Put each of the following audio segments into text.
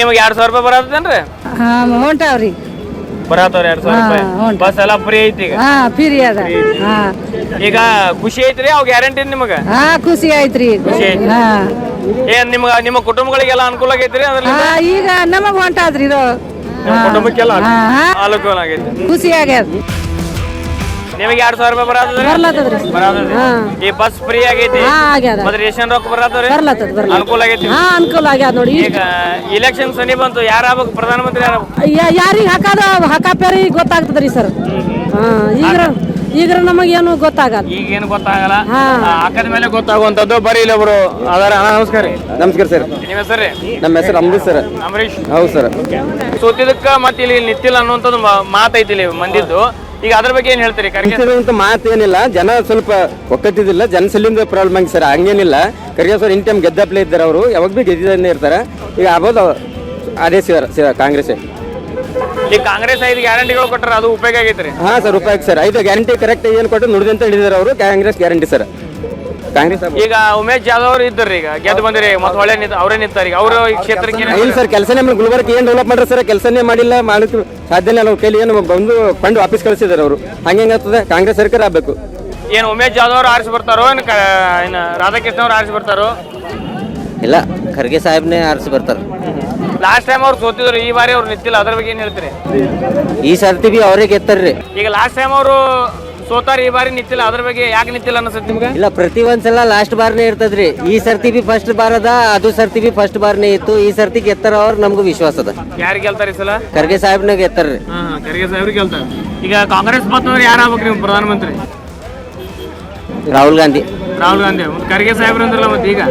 ನಿಮಗೆ 2,000 ರೂಪಾಯಿ ಬರತ್ತೇನ್ರಿ? ಹೊಂಟಾವ್ರಿ ಬರತ್ತವ್ರಿ 2,000 ರೂಪಾಯಿ. ಬಸ್ ಎಲ್ಲ ಫ್ರೀ ಐತಿ ಈಗ. ಫ್ರೀ ಅದ. ಈಗ ಖುಷಿ ಐತ್ರಿ ಅವ್ ಗ್ಯಾರಂಟಿ ನಿಮಗ? ಖುಷಿ ಆಯ್ತ್ರಿ. ಖುಷಿ ಐತಿ. ಏನ್ ನಿಮ್ಮ ಕುಟುಂಬಗಳಿಗೆಲ್ಲ ಅನುಕೂಲ ಆಗೈತ್ರಿ ಅದ್ರಲ್ಲಿ? ಈಗ ನಮಗ್ ಹೊಂಟಾದ್ರಿ ಇದು ಕುಟುಂಬಕ್ಕೆಲ್ಲ ಅನುಕೂಲ ಆಗೈತಿ. ಖುಷಿ ಆಗ್ಯದ. ನಿಮಗೆ 2,000 ರೂಪಾಯಿ ಬರತ್ತದ್ರಿ? ಈ ಬಸ್ ಫ್ರೀ ಆಗೈತಿ ಮತ್ತೆ ರೇಷನ್ ರೊಕ್ಕ ಬರತ್ತವ್ರಿ? ಅನುಕೂಲ ಆಗೈತಿ. ಅನುಕೂಲ ಆಗ್ಯದ ನೋಡಿ. ಈಗ ಇಲೆಕ್ಷನ್ ಸನಿ ಬಂತು, ಯಾರ ಆಗ್ಬೇಕು ಪ್ರಧಾನಮಂತ್ರಿ? ಯಾರಿಗೆ ಹಾಕಾಪ್ಯಾರಿ ಗೊತ್ತಾಗ್ತದ್ರಿ ಸರ್. ಈಗ ನಮಗೇನು ಗೊತ್ತಾಗಲ್ಲ. ಈಗ ಏನು ಗೊತ್ತಾಗಲ್ಲ, ಹಾಕದ ಮೇಲೆ ಗೊತ್ತಾಗುವಂತದ್ದು. ಬರೀ ಇಲ್ಲೊಬ್ರು ಅದಾರ. ನಮಸ್ಕಾರ. ನಮಸ್ಕಾರ ಸರ್. ನಿಮ್ಮ ಹೆಸರು? ನಮ್ಮ ಹೆಸರು ಅಮೃತ್ ಸರ್. ಅಮರೀಶ್. ಹೌದು ಸರ್. ಸೋತಿದಕ್ಕ ಮತ್ತೆ ಇಲ್ಲಿ ನಿಂತಿಲ್ಲ ಅನ್ನುವಂಥದ್ದು ಮಾತೈತಿ ಇಲ್ಲಿ ಮಂದಿದ್ದು. ಈಗ ಅದ್ರ ಬಗ್ಗೆ ಏನ್ ಹೇಳ್ತೀರಿ? ಅಂತ ಮಾತೇನಿಲ್ಲ, ಜನ ಸ್ವಲ್ಪ ಒಕ್ಕಟ್ಟಿದಿಲ್ಲ, ಜನಸಲಿಂದ ಪ್ರಾಬ್ಲಮ್ ಆಗಿ ಸರ್. ಹಂಗೇನಿಲ್ಲ. ಖರ್ಗೆ ಸರ್ ಇನ್ ಟೈಮ್ ಗೆದ್ದಪ್ಲೇ ಇದ್ದಾರೆ, ಅವರು ಯಾವಾಗ ಭೀ ಗೆದ್ದಿದ್ದನ್ನೇ ಇರ್ತಾರೆ. ಈಗ ಆಗ್ಬೋದು ಅದೇ ಕಾಂಗ್ರೆಸ್. ಈಗ ಕಾಂಗ್ರೆಸ್ 5 ಗ್ಯಾರಂಟಿಗಳು ಕೊಟ್ಟರೆ ಅದು ಉಪಯೋಗ ಆಗೈತ್ರಿ? ಹಾ ಸರ್, ಉಪಯೋಗ ಸರ್. 5 ಗ್ಯಾರಂಟಿ ಕರೆಕ್ಟ್ ಏನು ಕೊಟ್ಟು ನುಡಿದಂತ ಹಿಡಿದಾರೆ ಅವರು. Congress guarantee sir. ಕಾಂಗ್ರೆಸ್ ಈಗ ಉಮೇಶ್ ಜಾಧವ್ ಅವರು ಇದ್ದರು, ಈಗ ಗೆದ್ದು ಬಂದಿರಿ, ಮತ್ತೆ ಒಳ್ಳೆ ಅವರೇ ನಿಂತಾರೆ. ಅವರು ಈ ಕ್ಷೇತ್ರಕ್ಕೆ ಇಲ್ಲ ಸರ್, ಕೆಲಸನೇ ಗುಲ್ಬರ್ಗ ಏನು ಡೆವಲಪ್ ಮಾಡ್ರಿ ಸರ್? ಕೆಲಸನೇ ಮಾಡಿಲ್ಲ, ಮಾಡಕ್ಕೆ ಸಾಧ್ಯನೇ ಅಲ್ಲ. ಅವ್ರ ಕೈಲಿ ಏನು ಬಂದು ಫಂಡ್ ವಾಪಸ್ ಕಳಿಸಿದಾರೆ ಅವರು. ಹಂಗಾಗ್ತದೆ. ಕಾಂಗ್ರೆಸ್ ಸರ್ಕಾರ ಆಗ್ಬೇಕು. ಏನು ಉಮೇಶ್ ಜಾಧವ್ ಅವರು ಆರಿಸಿ ಬರ್ತಾರೋ ಏನು ರಾಧಾಕೃಷ್ಣ ಅವ್ರು ಆರಿಸಿ ಬರ್ತಾರೋ? ಇಲ್ಲ, ಖರ್ಗೆ ಸಾಹೇಬ್ನೇ ಆರಿಸಿ ಬರ್ತಾರೆ. ಲಾಸ್ಟ್ ಟೈಮ್ ಅವ್ರು ಸೋತಿದ್ರು, ಈ ಬಾರಿ ಅವ್ರು ನಿಂತಿಲ್ಲ. ಅದ್ರ ಬಗ್ಗೆ ಏನ್ ಹೇಳ್ತೀರಿ? ಈ ಸರ್ತಿ ಬಿ ಅವರೇ ಗೆತ್ತಾರ್ರಿ. ಈಗ ಲಾಸ್ಟ್ ಟೈಮ್ ಅವರು ಸೋತಾರ, ಈ ಬಾರಿ ನಿಂತಿಲ್ಲ. ಅದ್ರ ಬಗ್ಗೆ ಯಾಕೆ ನಿಂತಿಲ್ಲ ಅನ್ಸುತ್ತೆ ನಿಮ್ಗೆ? ಇಲ್ಲ, ಪ್ರತಿ ಒಂದ್ಸಲ ಲಾಸ್ಟ್ ಬಾರ್ನೇ ಇರ್ತದ್ರಿ. ಈ ಸರ್ತಿ ಬಿ ಫಸ್ಟ್ ಬಾರ್ ಅದ, ಅದು ಸರ್ತಿ ಬಿ ಫಸ್ಟ್ ಬಾರ್ನೇ ಇತ್ತು. ಈ ಸರ್ತಿ ಗೆತ್ತಾರ ಅವ್ರು, ನಮ್ಗೂ ವಿಶ್ವಾಸ ಅದ. ಯಾರು ಗೆಲ್ತಾರೆ ಈ ಸಲ? ಖರ್ಗೆ ಸಾಹೇಬ್ನ ಗೆತ್ತಾರ್ರಿ. ಖರ್ಗೆ ಸಾಹೇಬ್ರು ಗೆಲ್ತಾರೆ. ಈಗ ಕಾಂಗ್ರೆಸ್ ಬಂತಂದ್ರೆ ಯಾರು ಆಗ್ಬೇಕು ನೀವು ಪ್ರಧಾನಮಂತ್ರಿ? ರಾಹುಲ್ ಗಾಂಧಿ. ರಾಹುಲ್ ಗಾಂಧಿ. ಖರ್ಗೆ ಸಾಹೇಬ್ರು ಅಂದ್ರಲ್ಲ ಮತ್ತೆ ಈಗ?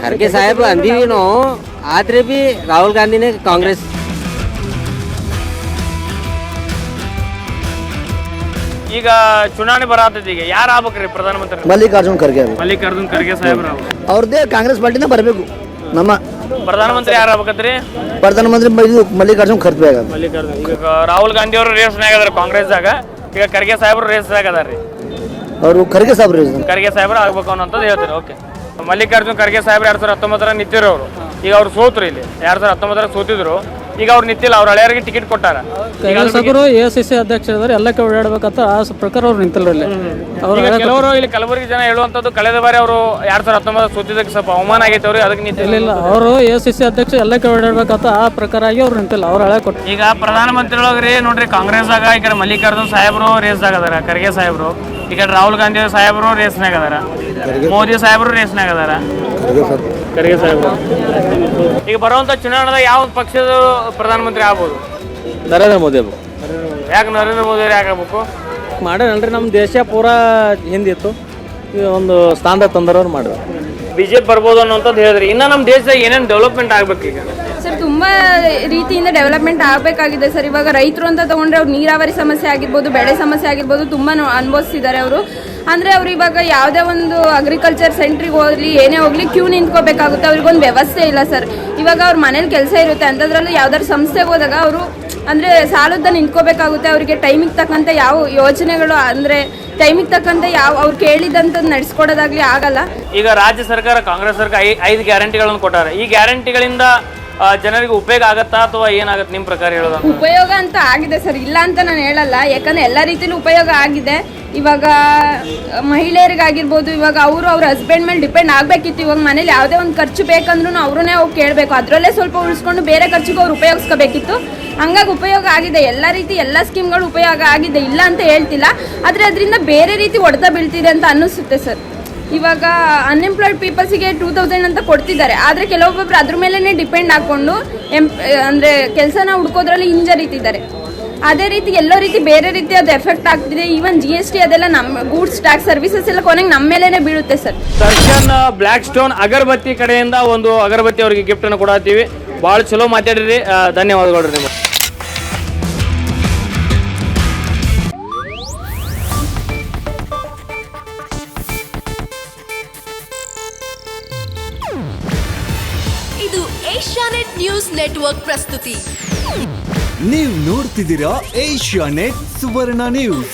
ಖರ್ಗೆ ಸಾಹೇಬ್ ಅಂದೀವಿ ನಾವು, ಆದ್ರೆ ಬಿ ರಾಹುಲ್ ಗಾಂಧಿನೇ ಕಾಂಗ್ರೆಸ್. ಈಗ ಚುನಾವಣೆ ಬರತೈತಿ, ಈಗ ಯಾರು ಆಗ್ಬೇಕ್ರಿ ಪ್ರಧಾನಮಂತ್ರಿ? ಮಲ್ಲಿಕಾರ್ಜುನ್ ಖರ್ಗೆ. ಮಲ್ಲಿಕಾರ್ಜುನ್ ಖರ್ಗೆ ಸಾಹೇಬ್ರು ಅವ್ರದ್ದೇ ಕಾಂಗ್ರೆಸ್ ಪಾರ್ಟಿನೇ ಬರಬೇಕು. ನಮ್ಮ ಪ್ರಧಾನಮಂತ್ರಿ ಯಾರು ಆಗ್ಬೇಕತ್ರಿ? ಪ್ರಧಾನಮಂತ್ರಿ ಮಲ್ಲಿಕಾರ್ಜುನ್ ಖರ್ಗೆ ಆಗ. ಮಲ್ಲಿಕಾರ್ಜುನ್. ಈಗ ರಾಹುಲ್ ಗಾಂಧಿ ಅವರು ರೇಸ್ನಾಗ ಅದಾರ ಕಾಂಗ್ರೆಸ್ದಾಗ. ಈಗ ಖರ್ಗೆ ಸಾಹೇಬ್ರು ರೇಸ್ದಾಗ ಅದಾರ್ರಿ. ಅವರು ಖರ್ಗೆ ಸಾಹೇಬ್ರು ಖರ್ಗೆ ಸಾಹೇಬ್ರು ಆಗ್ಬೇಕು ಅನ್ನೋಂಥದ್ದು ಹೇಳ್ತಾರೆ. ಓಕೆ. ಮಲ್ಲಿಕಾರ್ಜುನ್ ಖರ್ಗೆ ಸಾಹೇಬ್ರು 2019 ನಿಂತಿರೋ ಅವರು. ಈಗ ಅವ್ರು ಸೋತ್ರು, ಇಲ್ಲಿ 2019 ಸೋತಿದ್ರು. ಈಗ ಅವ್ರು ನಿಂತಿಲ್ಲ, ಅವ್ರ ಹಳೆಯರಿಗೆ ಟಿಕೆಟ್ ಕೊಟ್ಟಾರ. ಅವರು ACC ಅಧ್ಯಕ್ಷರಿದ್ದಾರೆ, ಎಲ್ಲಕ್ಕೆ ಓಡಾಡ್ಬೇಕಂತ ಆ ಪ್ರಕಾರ ಅವ್ರು ನಿಂತಿಲ್ಲ. ಕೆಲವರು ಇಲ್ಲಿ ಕಲಬುರಗಿ ಜನ ಹೇಳುವಂತದ್ದು, ಕಳೆದ ಬಾರಿ ಅವರು 2019 ಸೋತಿದ್ದಕ್ಕೆ ಸ್ವಲ್ಪ ಅವಮಾನ ಆಗೈತೆ ಅವ್ರಿಗೆ, ಅದಕ್ಕೆ ನಿಂತಿಲ್ಲ. ಅವರು ACC ಅಧ್ಯಕ್ಷ ಎಲ್ಲಕ್ಕೆ ಓಡಾಡ್ಬೇಕಂತ ಆ ಪ್ರಕಾರ ಆಗಿ ಅವ್ರು ನಿಂತಿಲ್ಲ, ಅವ್ರು ಹಳೆ ಕೊಟ್ಟು. ಈಗ ಪ್ರಧಾನಮಂತ್ರಿಗಳಾಗ್ರಿ ನೋಡ್ರಿ, ಕಾಂಗ್ರೆಸ್ದಾಗ ಈ ಕಡೆ ಮಲ್ಲಿಕಾರ್ಜುನ್ ಸಾಹೇಬ್ರು ರೇಸ್ದಾಗ ಅದಾರ, ಖರ್ಗೆ ಸಾಹೇಬ್ರು. ಈ ಕಡೆ ರಾಹುಲ್ ಗಾಂಧಿ ಸಾಹೇಬ್ರು ರೇಸ್ನಾಗ ಅದಾರ, ಮೋದಿ ಸಾಹೇಬ್ರು ರೇಸ್ನಾಗ ಅದಾರ, ಖರ್ಗೆ ಸಾಹೇಬ್ರು. ಈಗ ಬರುವಂತ ಚುನಾವಣೆದಾಗ ಯಾವ ಪಕ್ಷದ ಪ್ರಧಾನಮಂತ್ರಿ ಆಗ್ಬೋದು? ನರೇಂದ್ರ ಮೋದಿ ಆಗ್ಬೇಕು. ಯಾಕೆ ನರೇಂದ್ರ ಮೋದಿ ಅವ್ರು ಯಾಕೆ ಆಗ್ಬೇಕು? ಮಾಡ್ಯಾರಲ್ರಿ, ನಮ್ಮ ದೇಶ ಪೂರಾ ಹಿಂದಿತ್ತು, ಒಂದು ಸ್ಥಾನದಾಗ ತಂದರವ್ರು ಮಾಡ್ರಿ. BJP ಬರ್ಬೋದು ಅನ್ನೋಂಥದ್ದು ಹೇಳಿದ್ರಿ. ಇನ್ನು ನಮ್ಮ ದೇಶದಾಗ ಏನೇನು ಡೆವಲಪ್ಮೆಂಟ್ ಆಗ್ಬೇಕು ಈಗ? ಸರ್, ತುಂಬ ರೀತಿಯಿಂದ ಡೆವಲಪ್ಮೆಂಟ್ ಆಗಬೇಕಾಗಿದೆ ಸರ್. ಇವಾಗ ರೈತರು ಅಂತ ತಗೊಂಡ್ರೆ ಅವ್ರು ನೀರಾವರಿ ಸಮಸ್ಯೆ ಆಗಿರ್ಬೋದು, ಬೆಳೆ ಸಮಸ್ಯೆ ಆಗಿರ್ಬೋದು, ತುಂಬ ಅನುಭವಿಸ್ತಿದ್ದಾರೆ ಅವರು. ಅಂದರೆ ಅವ್ರು ಇವಾಗ ಯಾವುದೇ ಒಂದು ಅಗ್ರಿಕಲ್ಚರ್ ಸೆಂಟ್ರಿಗೆ ಹೋಗಲಿ, ಏನೇ ಹೋಗಲಿ ಕ್ಯೂ ನಿಂತ್ಕೋಬೇಕಾಗುತ್ತೆ. ಅವ್ರಿಗೊಂದು ವ್ಯವಸ್ಥೆ ಇಲ್ಲ ಸರ್. ಇವಾಗ ಅವ್ರ ಮನೇಲಿ ಕೆಲಸ ಇರುತ್ತೆ, ಅಂಥದ್ರಲ್ಲೂ ಯಾವ್ದಾದ್ರು ಸಂಸ್ಥೆಗೆ ಹೋದಾಗ ಅವರು ಅಂದರೆ ಸಾಲದ ನಿಂತ್ಕೋಬೇಕಾಗುತ್ತೆ. ಅವರಿಗೆ ಟೈಮಿಗೆ ತಕ್ಕಂತೆ ಯಾವ ಯೋಜನೆಗಳು, ಅಂದರೆ ಟೈಮಿಗೆ ತಕ್ಕಂತೆ ಯಾವ ಅವ್ರು ಕೇಳಿದಂಥದ್ದು ನಡೆಸ್ಕೊಡೋದಾಗ್ಲಿ ಆಗಲ್ಲ. ಈಗ ರಾಜ್ಯ ಸರ್ಕಾರ, ಕಾಂಗ್ರೆಸ್ ಸರ್ಕಾರ 5 ಗ್ಯಾರಂಟಿಗಳನ್ನು ಕೊಟ್ಟಾರೆ. ಈ ಗ್ಯಾರಂಟಿಗಳಿಂದ ಜನರಿಗೆ ಉಪಯೋಗ ಆಗತ್ತಾ ಅಥವಾ ಏನಾಗುತ್ತೆ ನಿಮ್ಮ ಪ್ರಕಾರ ಹೇಳೋದು? ಉಪಯೋಗ ಅಂತ ಆಗಿದೆ ಸರ್, ಇಲ್ಲ ಅಂತ ನಾನು ಹೇಳಲ್ಲ. ಯಾಕಂದರೆ ಎಲ್ಲ ರೀತಿಲೂ ಉಪಯೋಗ ಆಗಿದೆ. ಇವಾಗ ಮಹಿಳೆಯರಿಗಾಗಿರ್ಬೋದು, ಇವಾಗ ಅವರು ಅವ್ರ ಹಸ್ಬೆಂಡ್ ಮೇಲೆ ಡಿಪೆಂಡ್ ಆಗಬೇಕಿತ್ತು. ಇವಾಗ ಮನೇಲಿ ಯಾವುದೇ ಒಂದು ಖರ್ಚು ಬೇಕಂದ್ರೂ ಅವ್ರನ್ನೇ ಹೋಗಿ ಕೇಳಬೇಕು, ಅದರಲ್ಲೇ ಸ್ವಲ್ಪ ಉಳಿಸ್ಕೊಂಡು ಬೇರೆ ಖರ್ಚಿಗೆ ಅವ್ರು ಉಪಯೋಗಿಸ್ಕೋಬೇಕಿತ್ತು. ಹಂಗಾಗಿ ಉಪಯೋಗ ಆಗಿದೆ, ಎಲ್ಲ ರೀತಿ ಎಲ್ಲ ಸ್ಕೀಮ್ಗಳು ಉಪಯೋಗ ಆಗಿದೆ, ಇಲ್ಲ ಅಂತ ಹೇಳ್ತಿಲ್ಲ. ಆದರೆ ಅದರಿಂದ ಬೇರೆ ರೀತಿ ಹೊಡೆತ ಬೀಳ್ತಿದೆ ಅಂತ ಅನ್ನಿಸುತ್ತೆ ಸರ್. ಇವಾಗ ಅನ್ಎಂಪ್ಲಾಯ್ಡ್ ಪೀಪಲ್ಸಿಗೆ 2000 ಅಂತ ಕೊಡ್ತಿದ್ದಾರೆ, ಆದರೆ ಕೆಲವೊಬ್ಬೊಬ್ರು ಅದ್ರ ಮೇಲೇ ಡಿಪೆಂಡ್ ಹಾಕ್ಕೊಂಡು ಅಂದರೆ ಕೆಲಸನ ಹುಡ್ಕೋದ್ರಲ್ಲಿ ಹಿಂಜರಿತಿದ್ದಾರೆ. ಅದೇ ರೀತಿ ಎಲ್ಲೋ ರೀತಿ ಬೇರೆ ರೀತಿ ಅದು ಎಫೆಕ್ಟ್ ಆಗ್ತಿದೆ. ಈವನ್ GST ಅದೆಲ್ಲ ನಮ್ಮ ಗೂಡ್ಸ್ ಟ್ಯಾಕ್ಸ್ ಸರ್ವಿಸಸ್ ಎಲ್ಲ ಕೊನೆಗೆ ನಮ್ಮ ಮೇಲೇನೆ ಬೀಳುತ್ತೆ ಸರ್. ದರ್ಶನ್ ಬ್ಲ್ಯಾಕ್ ಸ್ಟೋನ್ ಅಗರಬತ್ತಿ ಕಡೆಯಿಂದ ಒಂದು ಅಗರಬತ್ತಿ ಅವರಿಗೆ ಗಿಫ್ಟ್ ಅನ್ನು ಕೊಡತ್ತೀವಿ. ಭಾಳ ಚಲೋ ಮಾತಾಡಿರಿ, ಧನ್ಯವಾದಗಳು ನಿಮಗೆ. ಇದು ಏಷ್ಯಾನೆಟ್ ನ್ಯೂಸ್ ನೆಟ್ವರ್ಕ್ ಪ್ರಸ್ತುತಿ. ನೀವು ನೋಡ್ತಿದ್ದೀರಾ ಏಷ್ಯಾನೆಟ್ ಸುವರ್ಣ ನ್ಯೂಸ್.